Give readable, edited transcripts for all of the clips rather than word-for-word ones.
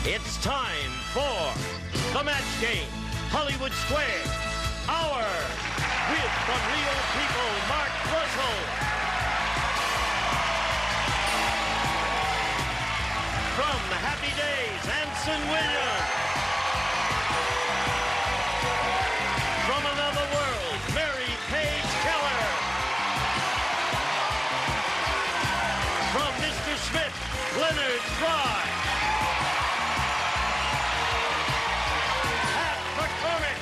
It's time for the match game, Hollywood Square Hour, with from Real People, Mark Russell. From Happy Days, Anson Williams. From Another World, Paige Keller. From Mr. Smith, Leonard Frey. At McCormick.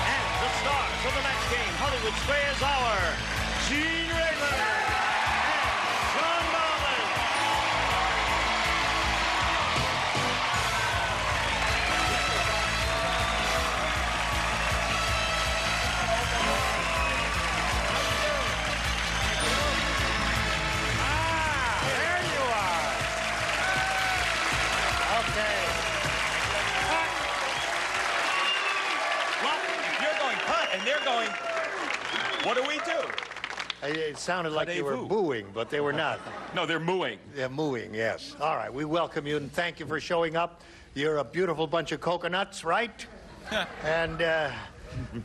And the stars of the match game, Hollywood Squares Hour, Jenilee. And they're going, what do we do? It sounded like you were booing, but they were not. No, they're mooing. They're mooing, yes. All right, we welcome you and thank you for showing up. You're a beautiful bunch of coconuts, right? And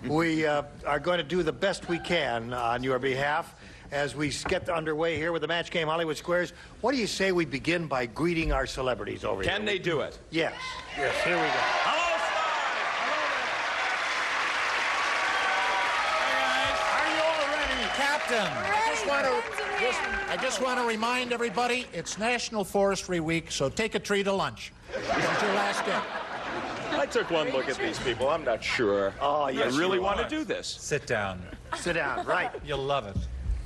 we are going to do the best we can on your behalf as we get underway here with the match game Hollywood Squares. What do you say we begin by greeting our celebrities over here? Can they do it? Yes. Yes, here we go. Hello, Captain, I just want to remind everybody it's National Forestry Week, so take a tree to lunch. This is your last day. I took one look at these people. I'm not sure. Oh, yes, I really want to do this. Sit down. Sit down, right. You'll love it.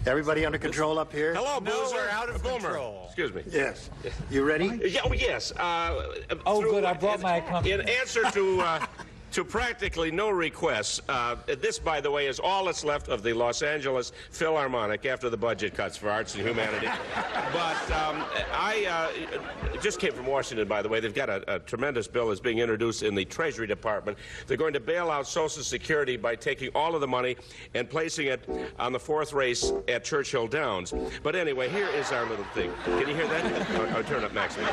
Everybody under control up here? Hello, No, Boozer. we're out of Boomer. control. Excuse me. Yes. You ready? Yeah, oh, yes. Oh, good. I brought my accompaniment. In answer to practically no requests, this, by the way, is all that's left of the Los Angeles Philharmonic after the budget cuts for arts and humanity. But I just came from Washington, by the way. They've got a tremendous bill that's being introduced in the Treasury Department. They're going to bail out Social Security by taking all of the money and placing it on the fourth race at Churchill Downs. But anyway, here is our little thing. Can you hear that? I'll turn up maximum.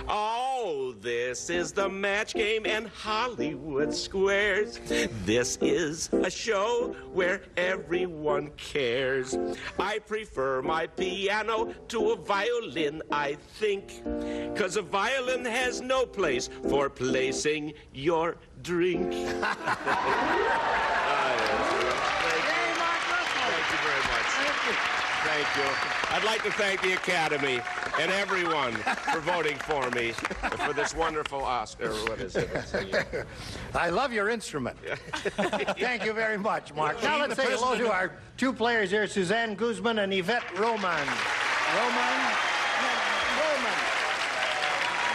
Oh, this is the match game and Hollywood Squares. This is a show where everyone cares. I prefer my piano to a violin, I think, 'cause a violin has no place for placing your drink. Thank you very much. Thank you. I'd like to thank the Academy and everyone for voting for me for this wonderful Oscar. What is it? I love your instrument. Thank you very much, Mark. Now let's say hello to our two players here, Suzanne Guzman and Yvette Roman. Roman.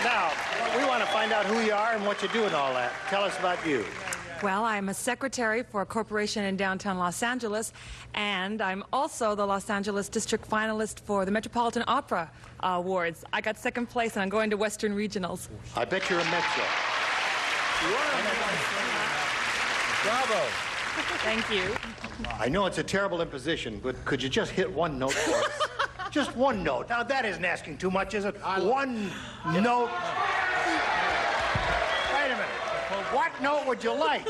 Now, we want to find out who you are and what you do and all that. Tell us about you. Well, I'm a secretary for a corporation in downtown Los Angeles, and I'm also the Los Angeles District finalist for the Metropolitan Opera Awards. I got second place, and I'm going to Western Regionals. I bet you're a Metro. Bravo. Thank you. I know it's a terrible imposition, but could you just hit one note for us? Just one note. Now, that isn't asking too much, is it? One note. Wait a minute. What note would you like?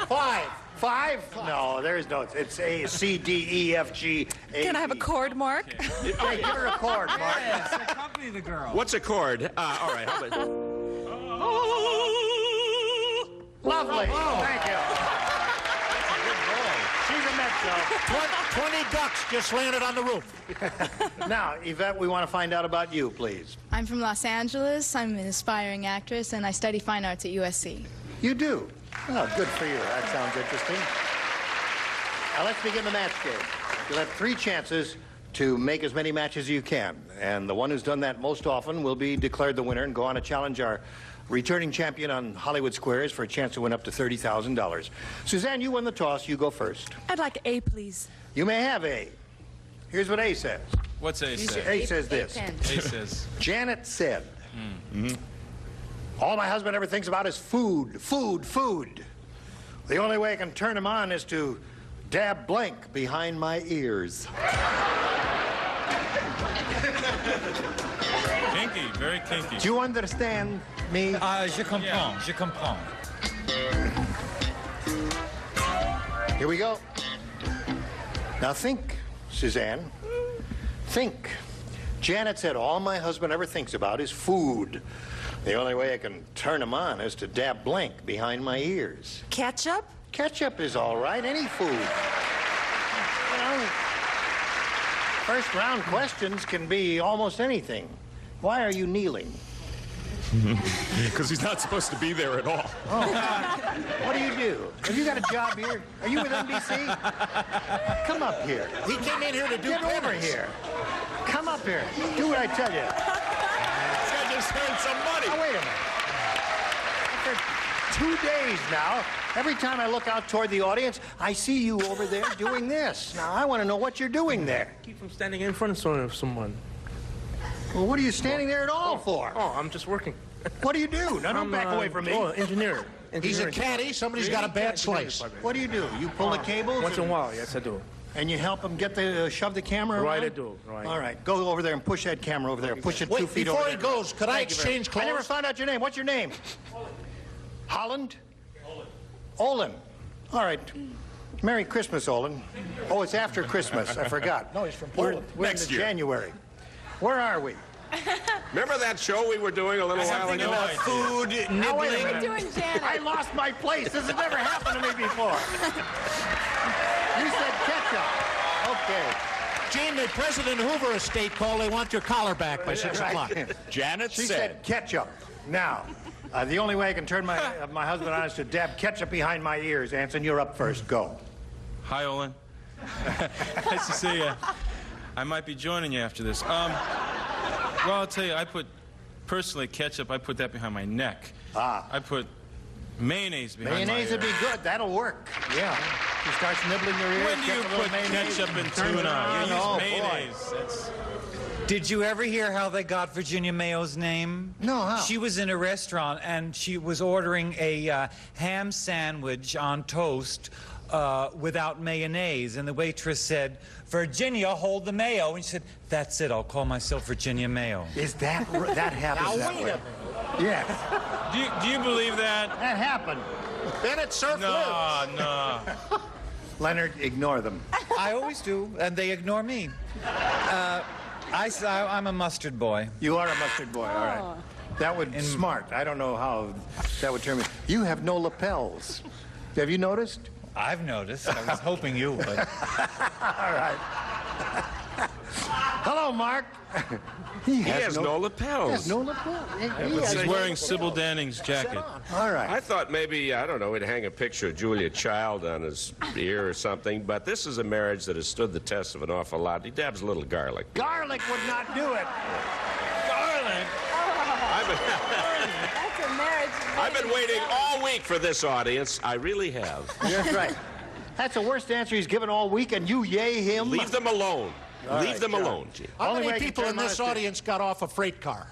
Five. Five? No, there's no. It's A, C, D, E, F, G, A. Can I have a chord, Mark? Hey, give her a chord, Mark. Yes, accompany the girl. What's a chord? All right, how about... Lovely. Thank you. She's a Metro. 20 ducks just landed on the roof. Now, Yvette, we want to find out about you, please. I'm from Los Angeles. I'm an aspiring actress, and I study fine arts at USC. You do? Oh, good for you. That sounds interesting. Now, let's begin the match game. You'll have 3 chances to make as many matches as you can. And the one who's done that most often will be declared the winner and go on to challenge our returning champion on Hollywood Squares for a chance to win up to $30,000. Suzanne, you won the toss. You go first. I'd like A, please. You may have A. Here's what A says. What's A say? A says this. A says. Janet said, all my husband ever thinks about is food, food, food. The only way I can turn him on is to dab blank behind my ears. Kinky, very kinky. Do you understand me? Je comprends, je comprends. Here we go. Now think, Suzanne. Think. Janet said all my husband ever thinks about is food. The only way I can turn him on is to dab blank behind my ears. Ketchup? Ketchup is all right, any food. You know, first round questions can be almost anything. Why are you kneeling? Because he's not supposed to be there at all. Oh. What do you do? Have you got a job here? Are you with NBC? Come up here. He came in here to do Get over penance. here. Come up here. Do what I tell you. This guy just earned some money. Now, wait a minute. For 2 days now, every time I look out toward the audience, I see you over there doing this. Now, I want to know what you're doing there. Keep from standing in front of someone. Well, what are you standing there at all for? Oh, I'm just working. What do you do? Now, don't back away from me. Oh, engineer. He's a caddy. Somebody's got a bad slice. What do? You pull the cables? Once in a while, yes, I do. And you help them get the shove the camera Right, around? I do. Right. All right, go over there and push that camera over there. Push it 2 Wait, feet over before there. he goes, could I Thank you very exchange much. clothes? I never found out your name. What's your name? Holland? Olin. All right. Merry Christmas, Olin. Oh, it's after Christmas. I forgot. No, he's from We're Poland. in Next year. January. Where are we? Remember that show we were doing a little while ago? no idea. Food, Now, wait a nibbling. minute. Doing Janet. I lost my place. This has never happened to me before. You said ketchup. Okay. Gene, the President Hoover estate called. They want your collar back by 6 o'clock. Janet She said. said ketchup. Now, the only way I can turn my husband on is to dab ketchup behind my ears. Anson, you're up first. Go. Hi, Olin. Nice to see you. I might be joining you after this. Well, I'll tell you, personally, ketchup, I put that behind my neck. Ah. I put mayonnaise behind Mayonnaise my would be good. That'll work. Yeah. She starts nibbling your ears. When do gets you a little put mayonnaise, ketchup and turns it tuna? around. You use Oh, boy. mayonnaise. That's... Did you ever hear how they got Virginia Mayo's name? No, how? She was in a restaurant and she was ordering a ham sandwich on toast without mayonnaise. And the waitress said, "Virginia, hold the mayo." And she said, "That's it, I'll call myself Virginia Mayo." Is that that happens that way? Yes. Do you believe that? That happened. Bennett surf lives. No. Leonard, ignore them. I always do, and they ignore me. I'm a mustard boy. You are a mustard boy. All right. That would smart. I don't know how that would turn me. You have no lapels. Have you noticed? I've noticed. I was hoping you would. All right. Hello, Mark. He has no He lapels. has no lapels. He's wearing Sybil Danning's jacket. All right. I thought maybe, I don't know, he'd hang a picture of Julia Child on his ear or something, but this is a marriage that has stood the test of an awful lot. He dabs a little garlic. Garlic would not do it. Garlic? That's a marriage. I've been waiting all week for this audience. I really have. That's right. That's the worst answer he's given all week, and you yay him. Leave them alone. All Leave right, them John. alone, Gene. How Only way I many can people turn in mine this is to- audience got off a freight car?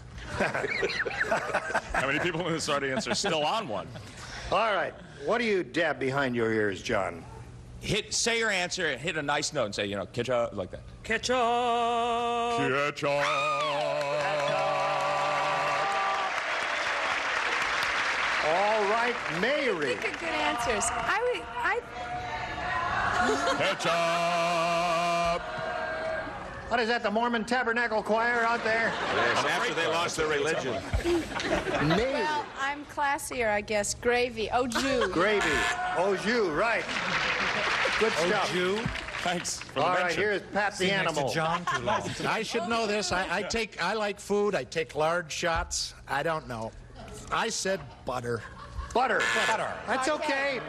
How many people in this audience are still on one? All right. What do you dab behind your ears, John? Say your answer, hit a nice note, and say, ketchup, like that. Ketchup. Ketchup. All right, Mary. Think of good answers. Ketchup. What is that, the Mormon Tabernacle Choir out there? Yes, after they lost their religion. Mary. Well, I'm classier, I guess. Gravy. Au jus. Gravy. Au jus, right. Good stuff. Jew. Thanks for the All right, mention. here's Pat the Next to Animal. John too long. I should know this. I like food. I take large shots. I don't know. I said butter. Butter. That's okay.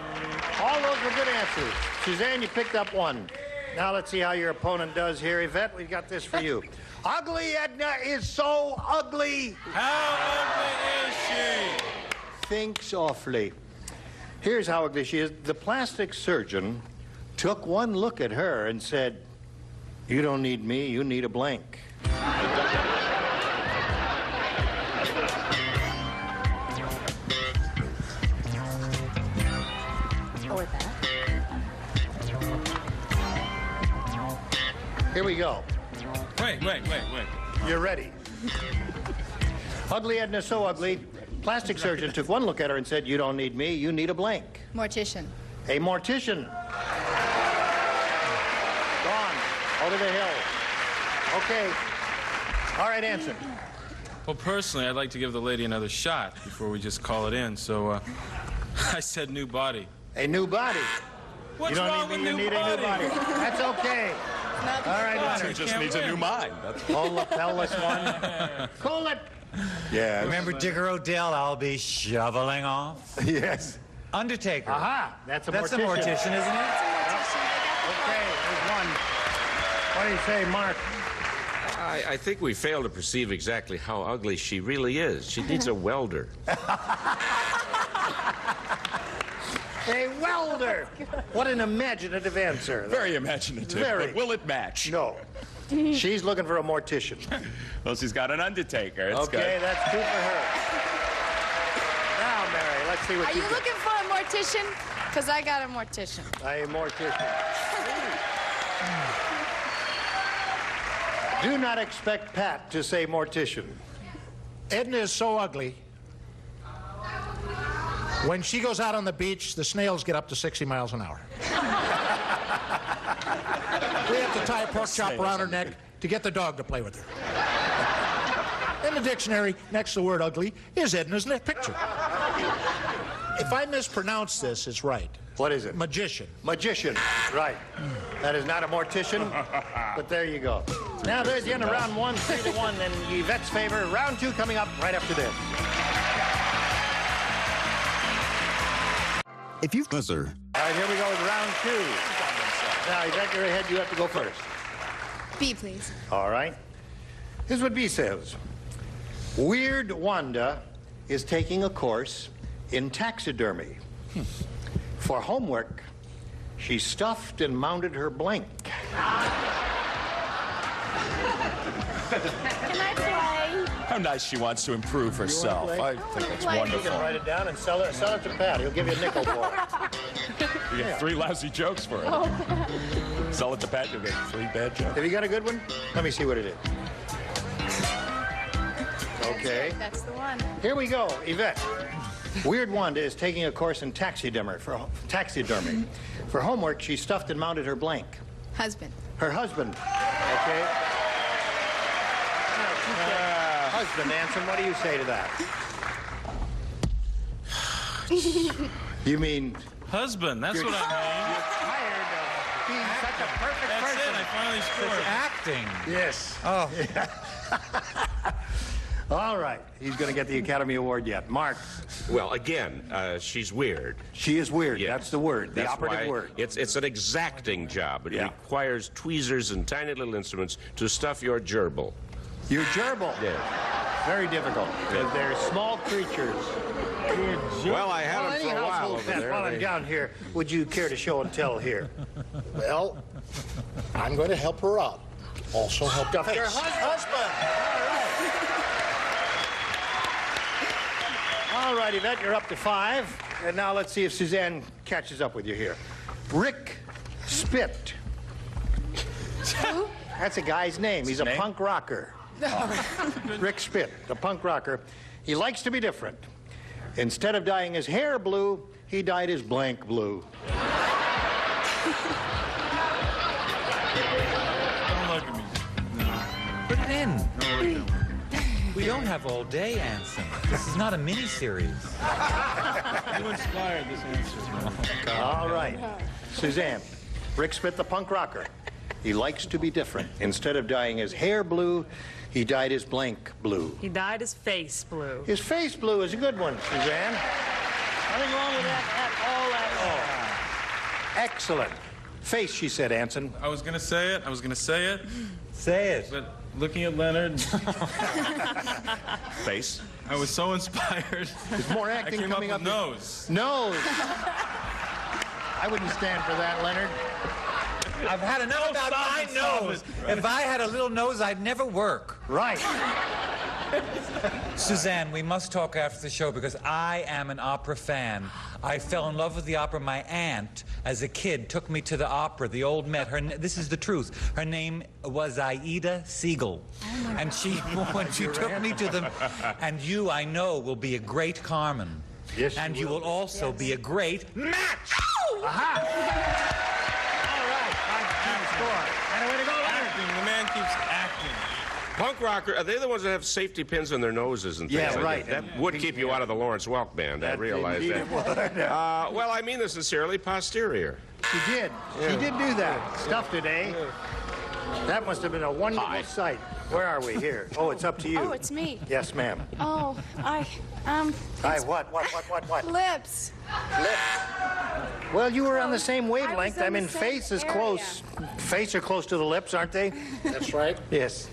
All those were good answers. Suzanne, you picked up one. Now let's see how your opponent does here. Yvette, we've got this for you. Ugly Edna is so ugly. How ugly is she? Think softly. Here's how ugly she is. The plastic surgeon took one look at her and said, "You don't need me, you need a blank." Or that. Here we go. Wait. You're ready. Ugly Edna's so ugly, plastic surgeon took one look at her and said, "You don't need me, you need a blank." Mortician. A mortician. Gone. Over the hill. Okay. All right, Anson. Well, personally, I'd like to give the lady another shot before we just call it in, so I said new body. A new body. What's you don't wrong need with me, you new need a new body. That's okay. All right, Leonard. Just needs a new mind. That's Cold lapelless one. Cool it. yeah. Remember Digger Odell, I'll be shoveling off? Yes. Undertaker. Aha. That's a That's mortician. a mortician, isn't it? Okay, there's one. What do you say, Mark? I think we fail to perceive exactly how ugly she really is. She needs a welder. A welder. What an imaginative answer. Very imaginative. Very. But will it match? No. She's looking for a mortician. Well, she's got an undertaker. It's Okay, good. that's 2 for her. Now, Mary, let's see what Are you you get. looking for a mortician? Because I got a mortician. A mortician. Do not expect Pat to say mortician. Edna is so ugly. When she goes out on the beach, the snails get up to 60 miles an hour. We have to tie a pork chop around her neck to get the dog to play with her. In the dictionary, next to the word ugly, is Edna's picture. If I mispronounce this, it's right. What is it? Magician. Magician. Right. That is not a mortician, but there you go. Now, there's the end of round 1, 3-1 in Yvette's favor. Round 2 coming up right after this. If you've... sir. All right, here we go with round 2. Now, Yvette, you're ahead. You have to go first. B, please. All right. Here's what B says. Weird Wanda is taking a course in taxidermy. For homework, she stuffed and mounted her blank. Can I play? How nice she wants to improve herself. play? I think that's play. You wonderful. can write it down and sell it to Pat. He'll give you a nickel for it. You get 3 lousy jokes for it. Sell it to Pat, you'll get 3 bad jokes. Have you got a good one? Let me see what it is. Okay. That's the one. Here we go, Yvette. Weird Wanda is taking a course in taxidermy. For homework, she stuffed and mounted her blank. Husband. Her husband. Okay. Husband, Anson, what do you say to that? You mean Husband, that's You're what I mean. tired of being such a perfect That's person? it, I finally scored. Acting. Yes. Oh. All right. He's going to get the Academy Award yet. Mark. Well, again, she's weird. She is weird. Yes. That's the word. The That's operative why word. It's an exacting job. It Yeah. requires tweezers and tiny little instruments to stuff your gerbil. Your gerbil. Yeah. Very difficult. Yeah. They're small creatures. Well, I had them for a anyhow, while so, over Pat, there. while I'm down here, would you care to show and tell here? Well, I'm going to help her out. Also help the face. Your husband. All right, Yvette, you're up to 5. And now let's see if Suzanne catches up with you here. Rick Spit. That's a guy's name. He's a punk rocker. Rick Spit, the punk rocker. He likes to be different. Instead of dyeing his hair blue, he dyed his blank blue. Don't look at me. No. Put it in. No, we don't. We don't have all day, Anson. This is not a mini-series. You inspired this answer. All right. Suzanne, Rick Spit, the punk rocker. He likes to be different. Instead of dyeing his hair blue, he dyed his blank blue. He dyed his face blue. His face blue is a good one, Suzanne. Nothing wrong with that at all. Excellent. Face, she said, Anson. I was going to say it. Say it. But looking at Leonard, Face. I was so inspired. There's more I acting came coming up up. with nose. Nose. I wouldn't stand for that, Leonard. I've had enough about my nose. If I had a little nose, I'd never work. Right. Suzanne, we must talk after the show because I am an opera fan. I fell in love with the opera. My aunt, as a kid, took me to the opera, the old Met. This is the truth. Her name was Aida Siegel. Oh and when she took me to them, and you, I know, will be a great Carmen. Yes, and you will also be a great match. Aha! All right, final score. And away to go, Leonard. The man keeps acting. Punk rocker, are they the ones that have safety pins in their noses and things Yeah, like right. that? That would keep you out of the Lawrence Welk band, I realize indeed that. it would. Well, I mean this sincerely, posterior. She did. Yeah. She did do that. Stuffed it, eh? That must have been a wonderful sight. Where are we here? Oh, it's up to you. Oh, it's me. Yes, ma'am. Oh, Hi, what? lips. Well, you were on the same wavelength. on I mean, the same face is area. close. Face are close to the lips, aren't they? That's right. Yes.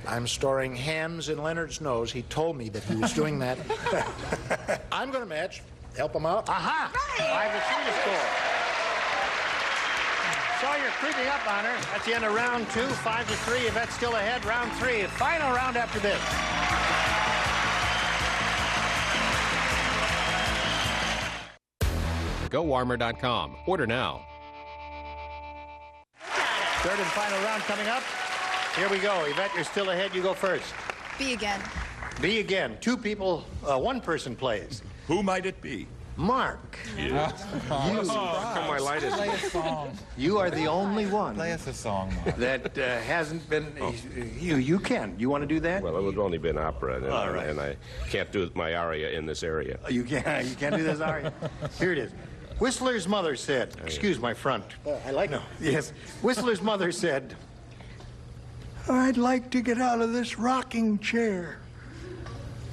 I'm storing hams in Leonard's nose. He told me that he was doing that. I'm going to match. Help him out. Aha! 5-3 to score. So you're creeping up on her. That's the end of round 2. 5-3. Yvette's still ahead. Round 3. Final round after this. GoWarmer.com. Order now. Third and final round coming up. Here we go. Yvette, you're still ahead. You go first. B again. B again. Two people, one person plays. Who might it be? Mark. Come my light is. Play a song. You are the only one Play us a song, Mark. that hasn't been. You can. You want to do that? Well, it would only been opera, and, All right. and I can't do my aria in this area. You can. You can't do this, are you? Here it is. Whistler's mother said. Excuse my front. I like it. Yes. Whistler's mother said, "I'd like to get out of this rocking chair,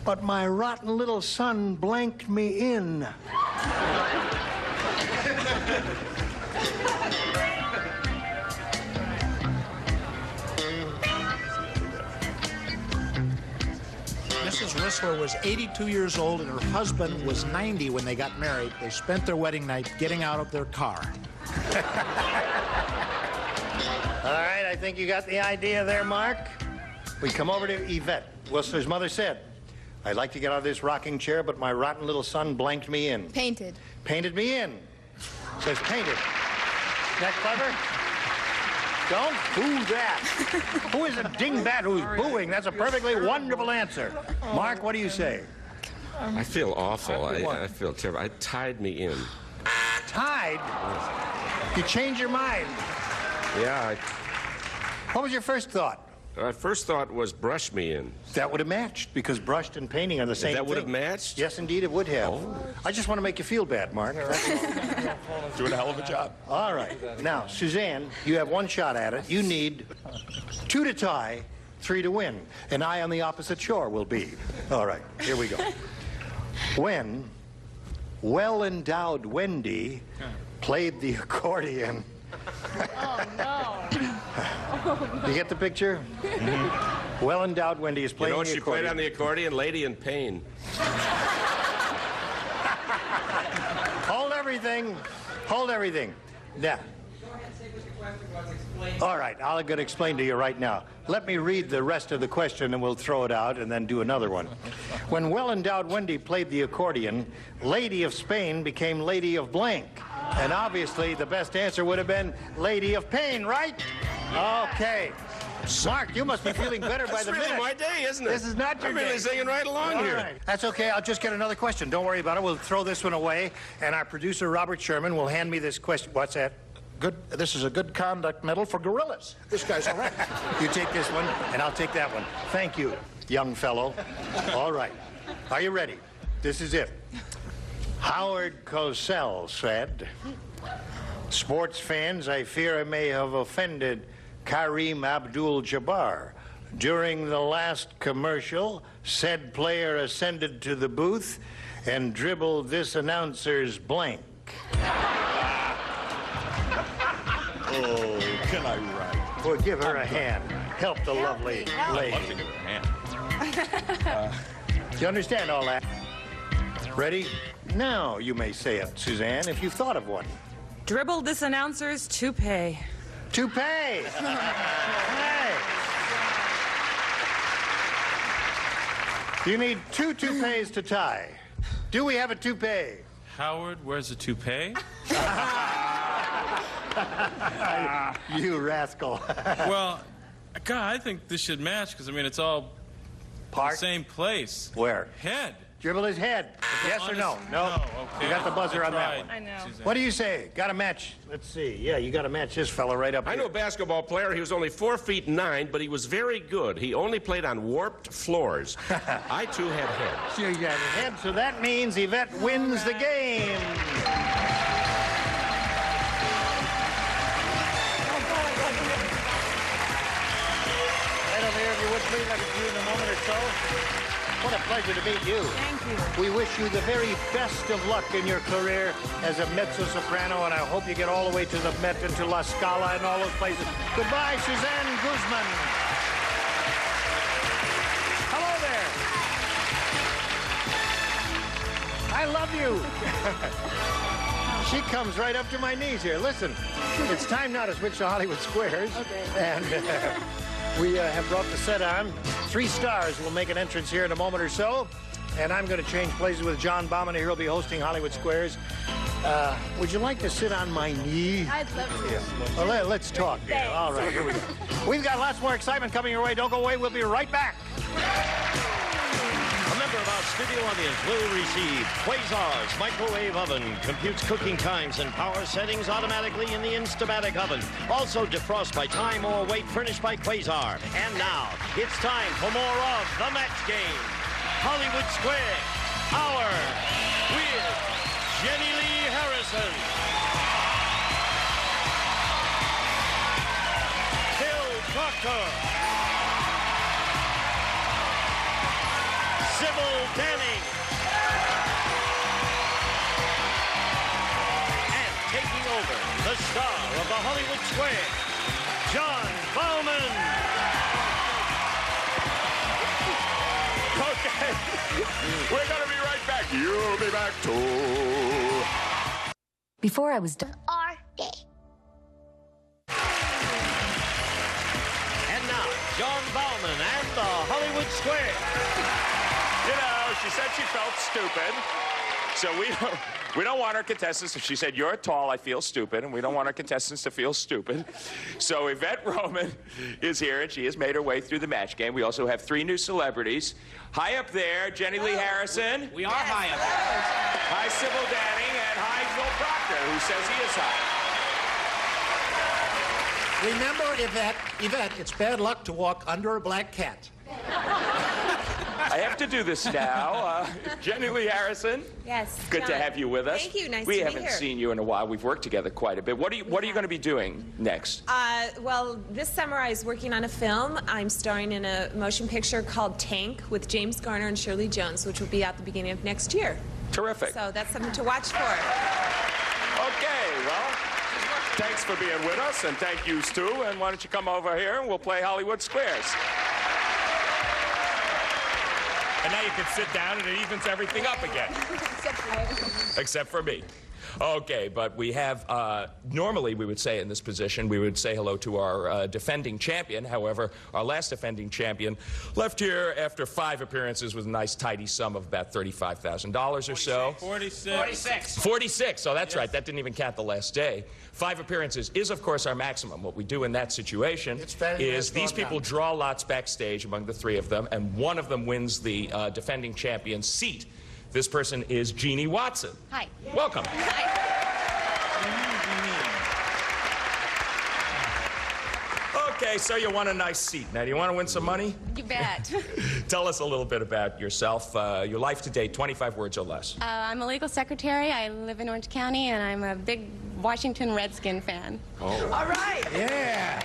but my rotten little son blanked me in." Mrs. Whistler was 82 years old and her husband was 90 when they got married. They spent their wedding night getting out of their car. All right, I think you got the idea there, Mark. We come over to Yvette. Whistler's mother said, "I'd like to get out of this rocking chair, but my rotten little son blanked me in." Painted. Painted me in. Says painted. Isn't that clever? Don't boo that. Who is a dingbat who's booing? That's a perfectly wonderful answer. Mark, what do you say? I feel awful. I feel terrible. I tied me in. Tied? You changed your mind. Yeah, What was your first thought? my first thought was brush me in. That would have matched, because brushed and painting are the same That would have thing. matched? Yes, indeed, it would have. I just want to make you feel bad, Mark. Doing a hell of a job. All right. Now, Suzanne, you have one shot at it. You need 2 to tie, 3 to win. And I on the opposite shore will be. All right, here we go. When well-endowed Wendy played the accordion. Oh, no. You get the picture? Well-endowed Wendy is You playing know what the she played accordion. on the accordion? Lady in Pain. Hold everything. Hold everything. Now. All right, I'll get explain to you right now. Let me read the rest of the question and we'll throw it out and then do another one. When well-endowed Wendy played the accordion, Lady of Spain became Lady of Blank. And obviously the best answer would have been Lady of Pain, right? Okay. Mark, you must be feeling better by the It's really minute. my day, isn't it? This is not your I'm really day. singing right along All here. right. That's okay. I'll just get another question. Don't worry about it. We'll throw this one away, and our producer, Robert Sherman, will hand me this question. What's that? Good. This is a good conduct medal for gorillas. This guy's all right. You take this one, and I'll take that one. Thank you, young fellow. All right. Are you ready? This is it. Howard Cosell said, "Sports fans, I fear I may have offended Kareem Abdul-Jabbar. During the last commercial, said player ascended to the booth and dribbled this announcer's blank." Oh, can I write? Well, give her a hand. Help the lovely lady. Love to give her a hand. Do you understand all that? Ready? Now you may say it, Suzanne, if you've thought of one. Dribble this announcer's toupee. Toupee! Hey! You need 2 toupees to tie. Do we have a toupee? Howard, where's the toupee? You rascal. Well, God, I think this should match because, I mean, it's all the same place. Where? Head. Dribble his head. Yes or no? No. Okay. You got the buzzer on that one. I know. What do you say? Got to match? Let's see. Yeah, you got to match this fella right up I here. know a basketball player. He was only 4'9", but he was very good. He only played on warped floors. I, too, had head. Sure, you got his head, so that means Yvette wins the game. Right over here, if you would please, I'll get you in a moment or so. What a pleasure to meet you. Thank you. We wish you the very best of luck in your career as a mezzo-soprano, and I hope you get all the way to the Met and to La Scala and all those places. Goodbye, Suzanne Guzman. Hello there. I love you. She comes right up to my knees here. Listen, it's time now to switch to Hollywood Squares. Okay. And we have brought the set on. 3 stars will make an entrance here in a moment or so. And I'm going to change places with John Bauman here. He'll be hosting Hollywood Squares. Would you like to sit on my knee? I'd love to. Yeah. Well, let's talk. Thanks. All right, here we go. We've got lots more excitement coming your way. Don't go away. We'll be right back. A member of our studio audience will receive Quasar's microwave oven. Computes cooking times and power settings automatically in the Instamatic oven. Also defrost by time or weight, furnished by Quasar. And now, it's time for more of The Match Game. Hollywood Square, Hour with Jenilee Harrison. Proctor. Sybil Danning. And taking over, the star of the Hollywood Square, John Bauman. Okay. We're going to be right back. You'll be back too. Before I was done. And now, John Bauman and the Hollywood Square. You know, she said she felt stupid. So we don't want our contestants, if she said, you're tall, I feel stupid, and we don't want our contestants to feel stupid. So Yvette Roman is here, and she has made her way through the match game. We also have 3 new celebrities. High up there, Jenilee Harrison. We are high up there. Hi, Sybil Danning, and hi, Phil Proctor, who says he is high. Remember, Yvette, it's bad luck to walk under a black cat. I have to do this now. Jenilee Harrison. Yes. Good John. to have you with us. Thank you. Nice we to be here. haven't seen you in a while. We've worked together quite a bit. What are you going to be doing next? Well, this summer I was working on a film. I'm starring in a motion picture called Tank with James Garner and Shirley Jones, which will be out the beginning of next year. Terrific. So that's something to watch for. Okay, well, thanks for being with us, and thank you, Stu. And why don't you come over here, and we'll play Hollywood Squares. And now you can sit down, and it evens everything up again. Except for me. Okay, but we have, normally we would say in this position, we would say hello to our defending champion. However, our last defending champion left here after 5 appearances with a nice tidy sum of about $35,000 or so. 46. 46, oh, that's right. That didn't even count the last day. 5 appearances is, of course, our maximum. What we do in that situation is these people draw lots backstage among the 3 of them, and one of them wins the defending champion's seat. This person is Jeannie Watson. Hi. Welcome. Hi. Okay, so you want a nice seat. Now, do you want to win some money? You bet. Tell us a little bit about yourself, your life to date, 25 words or less. I'm a legal secretary. I live in Orange County, and I'm a big Washington Redskin fan. Oh. All right. Yeah.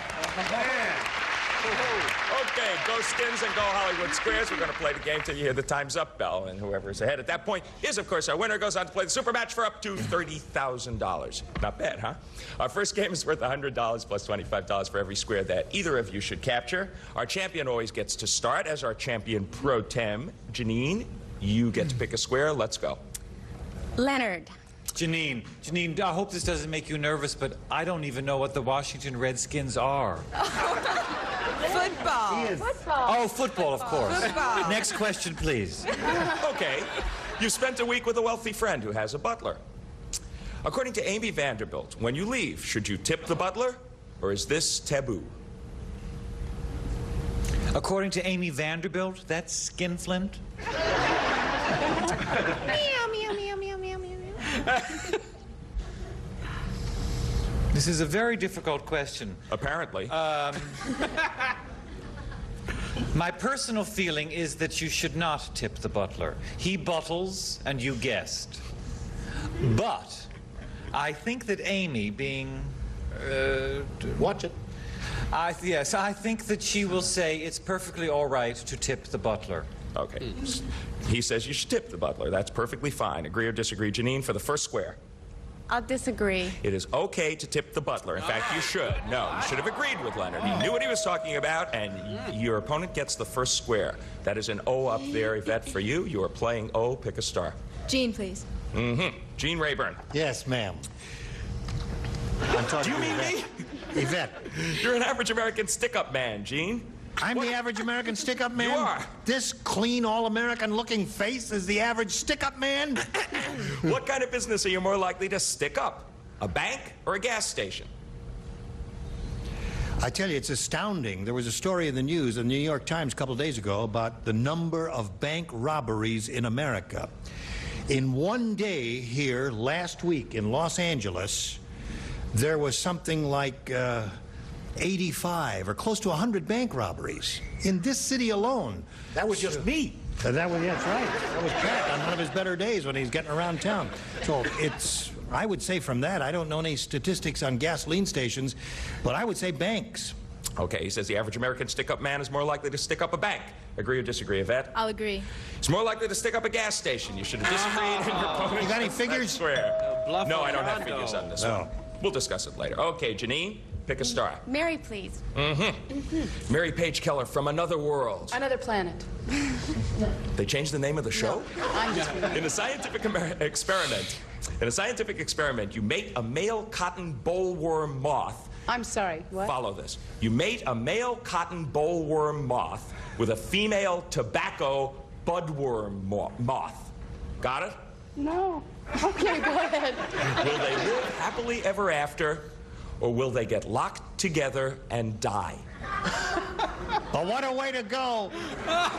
Okay, go Skins and go Hollywood Squares. We're going to play the game till you hear the time's up bell, and whoever's ahead at that point is, of course, our winner. Goes on to play the super match for up to $30,000. Not bad, huh? Our first game is worth $100 plus $25 for every square that either of you should capture. Our champion always gets to start as our champion pro tem. Janine, you get to pick a square. Let's go. Leonard. Janine, I hope this doesn't make you nervous, but I don't even know what the Washington Redskins are. Football. Oh, football, of course. Football. Next question, please. Okay. You spent a week with a wealthy friend who has a butler. According to Amy Vanderbilt, when you leave, should you tip the butler, or is this taboo? According to Amy Vanderbilt, that's skinflint? Meow, meow, meow, meow, meow, meow, meow. This is a very difficult question. Apparently. My personal feeling is that you should not tip the butler. He bottles and you guessed. But I think that Amy, being... Watch it. Yes, I think that she will say it's perfectly all right to tip the butler. Okay. He says you should tip the butler. That's perfectly fine. Agree or disagree? Janine, for the first square. I'll disagree. It is okay to tip the butler. In fact, you should. No, you should have agreed with Leonard. He knew what he was talking about, and your opponent gets the first square. That is an O up there, Yvette, for you. You are playing O. Pick a star. Gene, please. Mm-hmm. Gene Rayburn. Yes, ma'am. I'm talking Do you mean me? Yvette. You're an average American stick-up man, Gene. I'm the average American stick-up man? You are. This clean, all-American looking face is the average stick-up man? What kind of business are you more likely to stick up? A bank or a gas station? I tell you, it's astounding. There was a story in the news in the New York Times a couple of days ago about the number of bank robberies in America. In one day here last week in Los Angeles, there was something like 85 or close to 100 bank robberies in this city alone. That was just me. That's right. That was Pat on one of his better days when he's getting around town. So it's, I would say from that, I don't know any statistics on gasoline stations, but I would say banks. Okay, he says the average American stick-up man is more likely to stick up a bank. Agree or disagree, Yvette? I'll agree. He's more likely to stick up a gas station. You should have disagreed. And your opponent You got any gets figures? that square. No, I don't have Rondo. figures on this No. one. We'll discuss it later. Okay, Janine, pick a star. Mary, please. Mm-hmm. Mary Paige Keller from Another World. Another planet. They changed the name of the show? I'm just In a scientific experiment, you mate a male cotton bollworm moth. I'm sorry, what? Follow this. You mate a male cotton bollworm moth with a female tobacco budworm moth. Got it? No. Okay, go ahead. Will they live happily ever after, or will they get locked together and die? But what a way to go! Are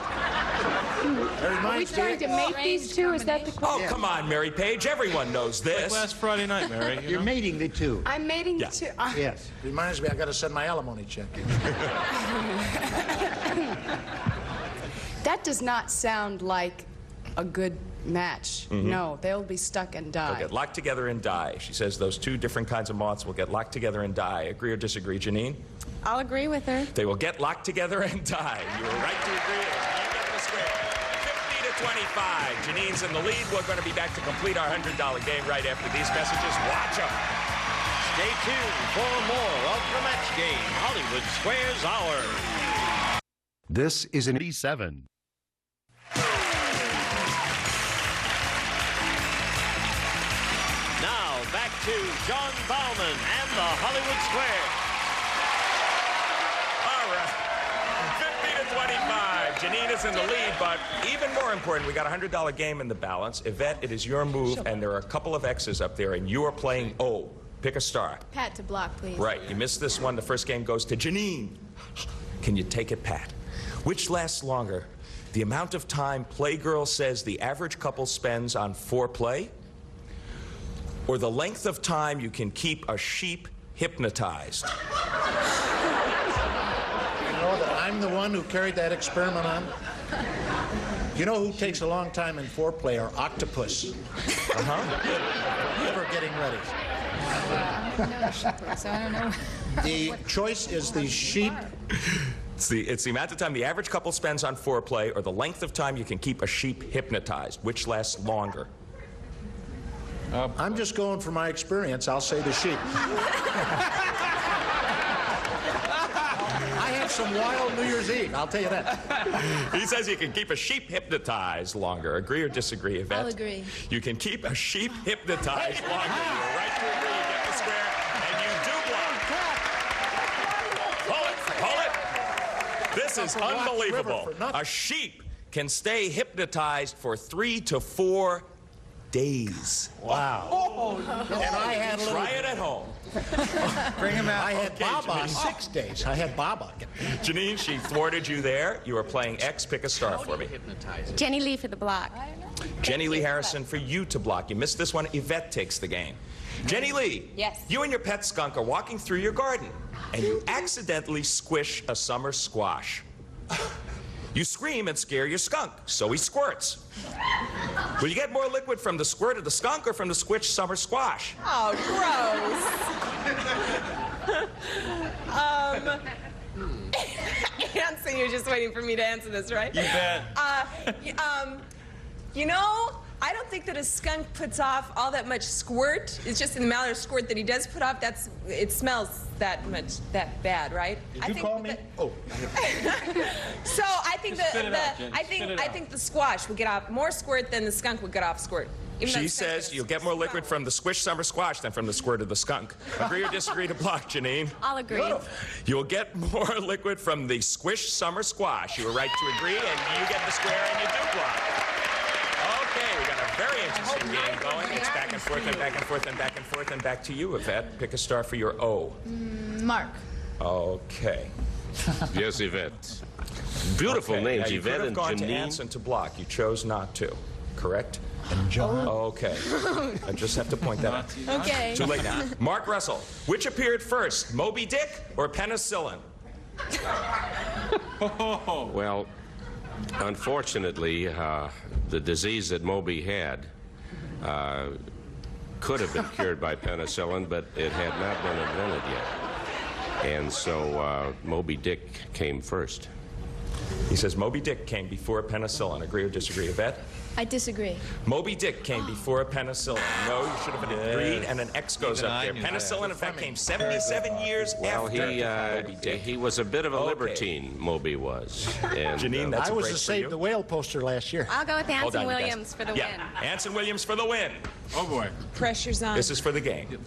we trying to mate these two? Is that the question? Oh, come on, Mary Paige. Everyone knows this. Like last Friday night, Mary. You're mating the two. I'm mating Yeah. two. Yes. Reminds me, I got to send my alimony check. That does not sound like a good match. No, they'll be stuck and They'll die. get locked together and die. She says those two different kinds of moths will get locked together and die. Agree or disagree, Janine? I'll agree with her. They will get locked together and die. You were right to agree. You get the square. 50 to 25. Janine's in the lead. We're going to be back to complete our $100 game right after these messages. Watch them. Stay tuned for more of the match game, Hollywood Squares Hour. This is an 87. Now back to John Bauman and the Hollywood Square. All right. 50 to 25. Janine is in the lead, but even more important, we got a $100 game in the balance. Yvette, it is your move, and there are a couple of X's up there, and you are playing O. Pick a star. Pat to block, please. Right. You missed this one. The first game goes to Janine. Can you take it, Pat? Which lasts longer? The amount of time Playgirl says the average couple spends on foreplay? Or the length of time you can keep a sheep hypnotized? You know that I'm the one who carried that experiment on? You know who takes a long time in foreplay are octopus. Never getting ready. So I don't know. The choice is the sheep. It's the amount of time the average couple spends on foreplay or the length of time you can keep a sheep hypnotized. Which lasts longer? I'm just going for my experience. I'll say the sheep. I had some wild New Year's Eve, I'll tell you that. He says you can keep a sheep hypnotized longer. Agree or disagree, Yvette? I'll agree. You can keep a sheep hypnotized longer. You're right to agree. You get the square, and you do block. Pull it. Pull it. This is unbelievable. A sheep can stay hypnotized for 3 to 4 days. Wow. And I had a little... Try it at home. Bring him out. I had Okay, Baba Janine. 6 days. I had Baba. Janine, she thwarted you there. You are playing X. Pick a star for me. Jenilee for the block. Jenilee Harrison for you to block. You missed this one. Yvette takes the game. Jenilee. Yes. You and your pet skunk are walking through your garden, and you accidentally squish a summer squash. You scream and scare your skunk, so he squirts. Will you get more liquid from the squirt of the skunk or from the squished summer squash? Oh, gross. Anson, you're just waiting for me to answer this, right? You bet. You know, I don't think that a skunk puts off all that much squirt. It's just the amount of squirt that he does put off. It smells that bad, right? Did you call me? Oh. So I think Just spit it out, Jen. I Spit it think the squash would get off more squirt than the skunk would get off squirt. Even though She the skunk says gets you'll get more liquid from the squished summer squash than from the squirt of the skunk. Agree or disagree to block, Janine? I'll agree. You'll get more liquid from the squished summer squash. You were right to agree, and you get the square, and you do block. Okay, we got a very interesting game going. It's back and forth and back and forth and back and forth and back to you, Yvette. Pick a star for your O. Mark. Okay. Yes, Yvette. Beautiful Okay, names, now, you Yvette could have and gone to Janine. Anson to block. You chose not to, correct? And John. Okay. I just have to point that out. Okay. Too late now. Mark Russell, which appeared first, Moby Dick or penicillin? Well, unfortunately, the disease that Moby had could have been cured by penicillin, but it had not been invented yet. And so Moby Dick came first. He says Moby Dick came before penicillin. Agree or disagree, Yvette? I disagree. Moby Dick came before penicillin. No, you should have agreed, and an X goes up there. Penicillin, in fact, came 77 years Well, after Moby Dick. he was a bit of a libertine, Moby was. And, Janine, that's I a was break the for Save you. the Whale poster last year. I'll go with Hold Anson on, you guys. Williams for the Yeah, win. Anson Williams for the win. Oh, boy. Pressure's on. This is for the game.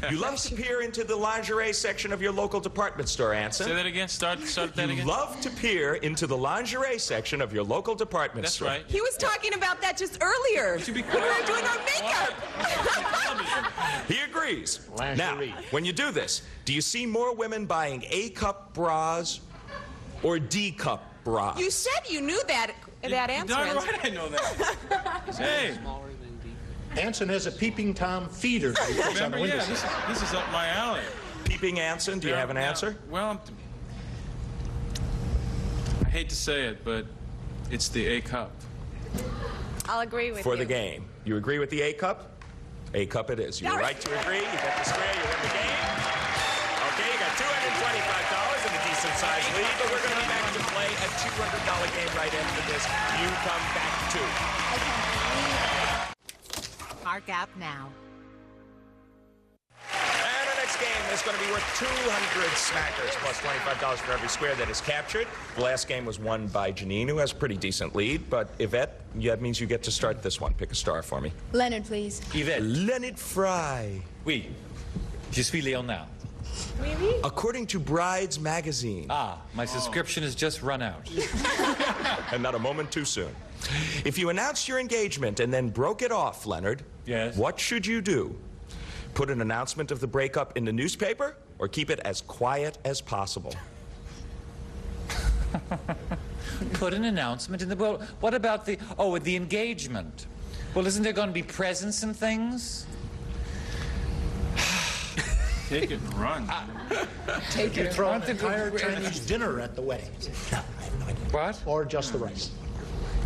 You love to peer into the lingerie section of your local department store, Anson. Say that again. Start that You again. love to peer into the lingerie section of your local department That's store. right. He was talking about that just earlier. Should be When we were quiet. doing our makeup. He agrees. Lingerie. Now, when you do this, do you see more women buying A-cup bras or D-cup bras? You said you knew that answer. Darn Anson. right I know that. Hey, Anson has a peeping Tom feeder that he puts on remember, the window. yeah, this is up my alley. Peeping Anson, do you have an answer? Well, I hate to say it, but it's the A cup. I'll agree with For you. the game. You agree with the A-cup? A-cup it is. You're right to agree. You got the square. You win the game. Okay, you got $225 in a decent-sized lead, but we're going to be back to play a $200 game right after this. You come back too. Mark app now. And the next game is going to be worth 200 smackers plus $25 for every square that is captured. The last game was won by Janine, who has a pretty decent lead. But Yvette, that means you get to start this one. Pick a star for me. Leonard, please. Yvette. Leonard Frey. Oui. Je suis Leonard. Maybe? According to Brides magazine. Ah, my subscription has just run out. And not a moment too soon. If you announced your engagement and then broke it off, Leonard, yes, what should you do? Put an announcement of the breakup in the newspaper or keep it as quiet as possible? Put an announcement in the... Well, what about the... Oh, with the engagement. Well, isn't there going to be presents and things? Take it and run. Take it. Throw an entire Chinese dinner at the wedding. What? Or just the rice.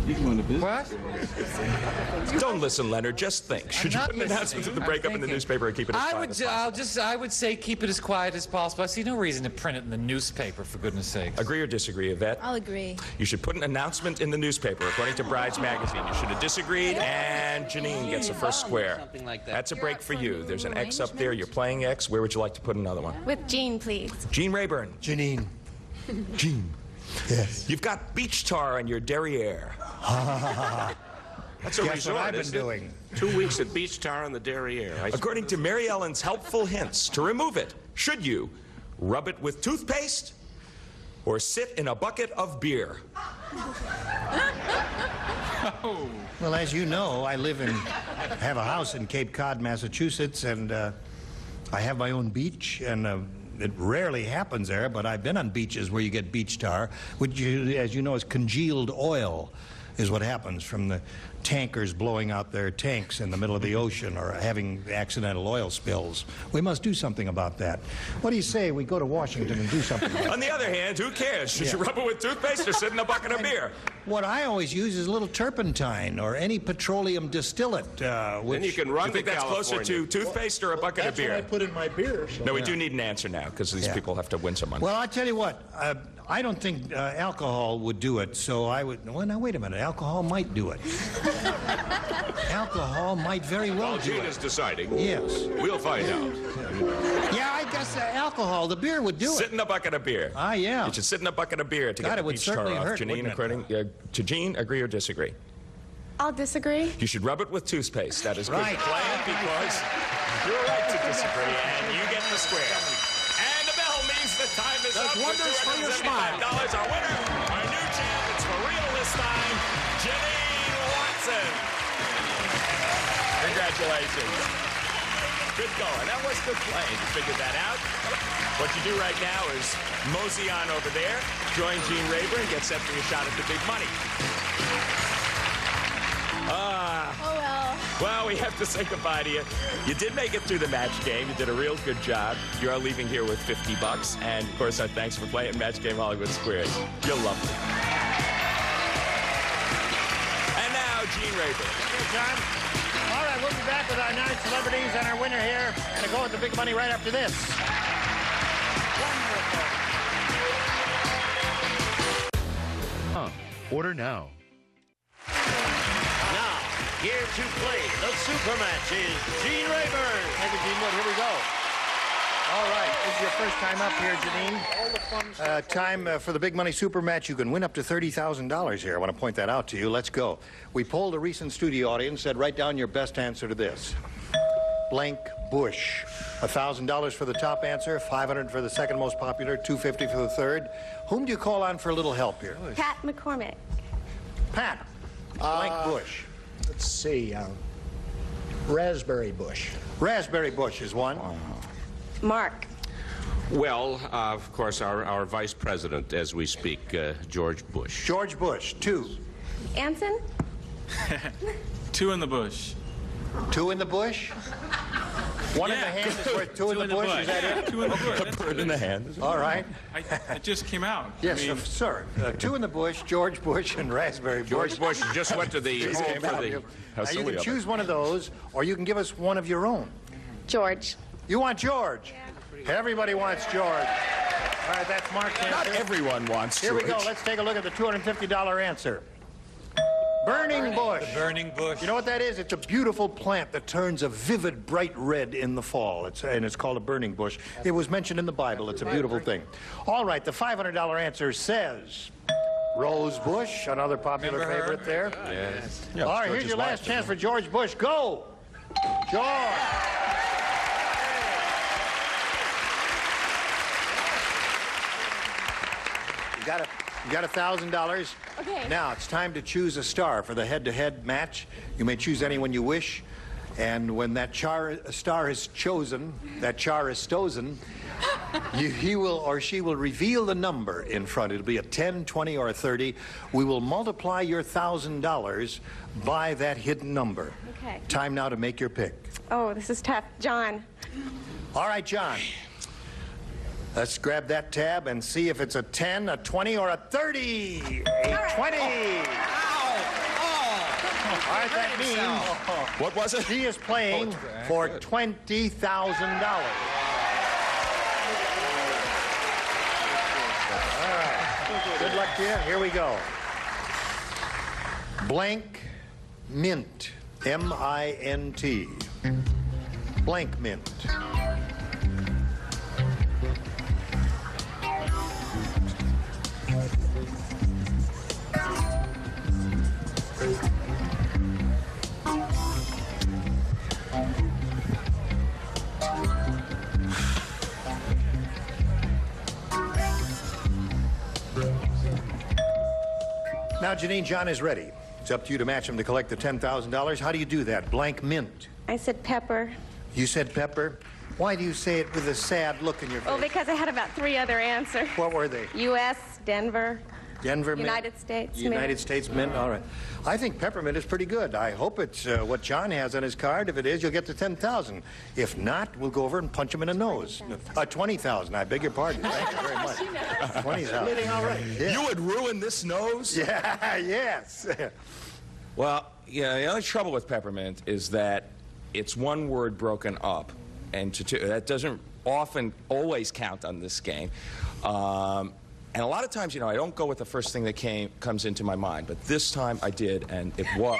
You can go into business. What? Don't listen, Leonard. Just think. Should you not put an announcement of the listening. breakup I'm in the thinking. newspaper and keep it as quiet as possible? I would say keep it as quiet as possible. I see no reason to print it in the newspaper, for goodness sake. Agree or disagree, Yvette? I'll agree. You should put an announcement in the newspaper, according to Brides magazine. You should have disagreed, and Janine gets the first square. That's a break for you. There's an X up there. You're playing X. Where would you like to put another one? With Jean, please. Gene Rayburn. Janine. Gene. Yes. You've got beach tar on your derriere. That's a Guess resort, what I've been isn't it? doing. 2 weeks at beach tar on the derriere. According to Mary Ellen's helpful hints, to remove it, should you rub it with toothpaste or sit in a bucket of beer? Well, as you know, I have a house in Cape Cod, Massachusetts, and I have my own beach, and it rarely happens there, but I've been on beaches where you get beach tar, which, as you know, is congealed oil, is what happens from the tankers blowing out their tanks in the middle of the ocean or having accidental oil spills. We must do something about that. What do you say we go to Washington and do something about it? On the other hand, who cares? Should you rub it with toothpaste or sit in a bucket of beer? What I always use is a little turpentine or any petroleum distillate. Then you can run You think to that's closer California. to toothpaste or a bucket of beer? That's what I put in my beer. So. No, we do need an answer now because these people have to win some money. Well, I tell you what, I don't think alcohol would do it, so I would... Well, now, wait a minute. Alcohol might do it. Alcohol might very well do Gene it. is deciding. Yes. We'll find out. Yeah, I guess alcohol, the beer would do it. Sit in a bucket of beer. Ah, yeah. You should sit in a bucket of beer to God, get it the would beach tar certainly off. hurt, Janine, wouldn't it? according to Gene, agree or disagree? I'll disagree. You should rub it with toothpaste. That is good Right. plan because you're right to disagree, and you get the square. And the bell means the time is up. wonders for your smile. $275. Our winner, our new champ, it's for real this time, Jenilee Watson. Congratulations. Good going. That was good playing. You figured that out. What you do right now is mosey on over there, join Gene Rayburn, get set for your shot at the big money. Well, we have to say goodbye to you. You did make it through the match game. You did a real good job. You are leaving here with $50. And, of course, our thanks for playing Match Game Hollywood Squares. You're lovely. And now, Gene Rayburn. Here, John. All right, we'll be back with our 9 celebrities and our winner here. And a go at the big money right after this. Order now. Now, here to play the super match is Gene Rayburn. Thank you, Gene. Here we go. All right, this is your first time up here, Janine. Time for the big money super match. You can win up to $30,000 here. I want to point that out to you. Let's go. We polled a recent studio audience, said write down your best answer to this. Blank Bush. $1,000 for the top answer, $500 for the second most popular, $250 for the third. Whom do you call on for a little help here? Pat McCormick. Pat. Blank Bush. Let's see. Raspberry Bush. Raspberry Bush is one. Mark. Well, of course, our vice president, as we speak, George Bush. George Bush, 2. Anson. 2 in the bush. 2 in the bush? One in the hand is worth 2 in the bush, is that it? 2 in the bush. A bird in the hand. All right. It just came out. Yes, I mean, sir. 2 in the bush, George Bush and Raspberry Bush. George Bush just went to the home for the... Now, you can choose one of those, or you can give us one of your own. George. You want George? Yeah. Everybody wants George. All right, that's Mark's answer. Not everyone wants Here George. we go. Let's take a look at the $250 answer. Burning bush. The burning bush. You know what that is? It's a beautiful plant that turns a vivid, bright red in the fall. And it's called a burning bush. It was mentioned in the Bible. It's a beautiful thing. All right, the $500 answer says rose bush, another popular favorite there. Yes. All right, here's your last chance for George Bush. Go! George! You got $1,000. Okay. Now it's time to choose a star for the head-to-head match. You may choose anyone you wish, and when that star is chosen, he will or she will reveal the number in front. It'll be a 10, 20, or a 30. We will multiply your $1,000 by that hidden number. Okay. Time now to make your pick. Oh, this is tough. John. All right, John. Let's grab that tab and see if it's a 10, a 20, or a 30. A 20. All right, that means what was it? She is playing for $20,000. All right. Good luck to you. Here we go. Blank mint. M-I-N-T. Blank mint. Now, Janine, John is ready. It's up to you to match him to collect the $10,000. How do you do that? Blank mint. I said pepper. You said pepper? Why do you say it with a sad look in your face? Oh, because I had about 3 other answers. What were they? U.S., Denver. Denver mint? United States United mint. States mint, all right. I think peppermint is pretty good. I hope it's what John has on his card. If it is, you'll get the $10,000. If not, we'll go over and punch him in the nose. $20,000, I beg your pardon. Thank you very much. $20,000. All right. Yeah. You would ruin this nose? Yeah, yes. Well, yeah, the only trouble with peppermint is that it's one word broken up, and that doesn't always count on this game. And a lot of times, you know, I don't go with the first thing that comes into my mind, but this time I did, and it was...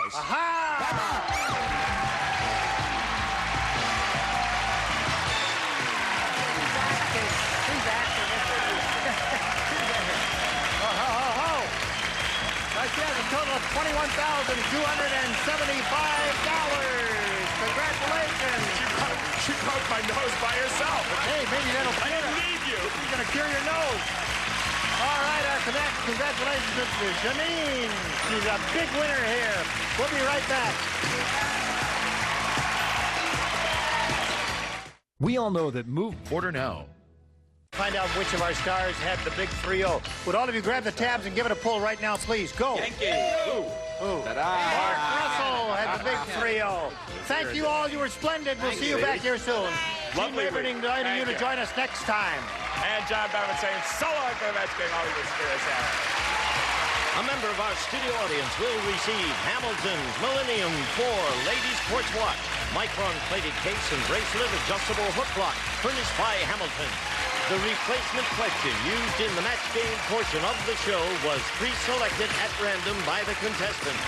She has a total of $21,275. Congratulations. She broke my nose by herself. Hey, maybe that'll I didn't need you. She's going to cure your nose. All right, our congratulations to Janine. She's a big winner here. We'll be right back. We all know that order now. Find out which of our stars had the big 3-0. Would all of you grab the tabs and give it a pull right now, please? Go. Yankee. Ooh. Mark Russell had the big 3-0. Thank you all. You were splendid. We'll see you back here soon. Lovely. Team Liberty inviting you to join us next time. And John Barrowman saying so long for the match game Hollywood Squares out. A member of our studio audience will receive Hamilton's Millennium 4 Ladies Quartz Watch, micron plated case and bracelet adjustable hook lock, furnished by Hamilton. The replacement question used in the match game portion of the show was pre-selected at random by the contestant.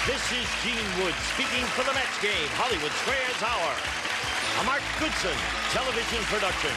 This is Gene Wood speaking for the match game Hollywood Squares Hour. A Mark Goodson television production.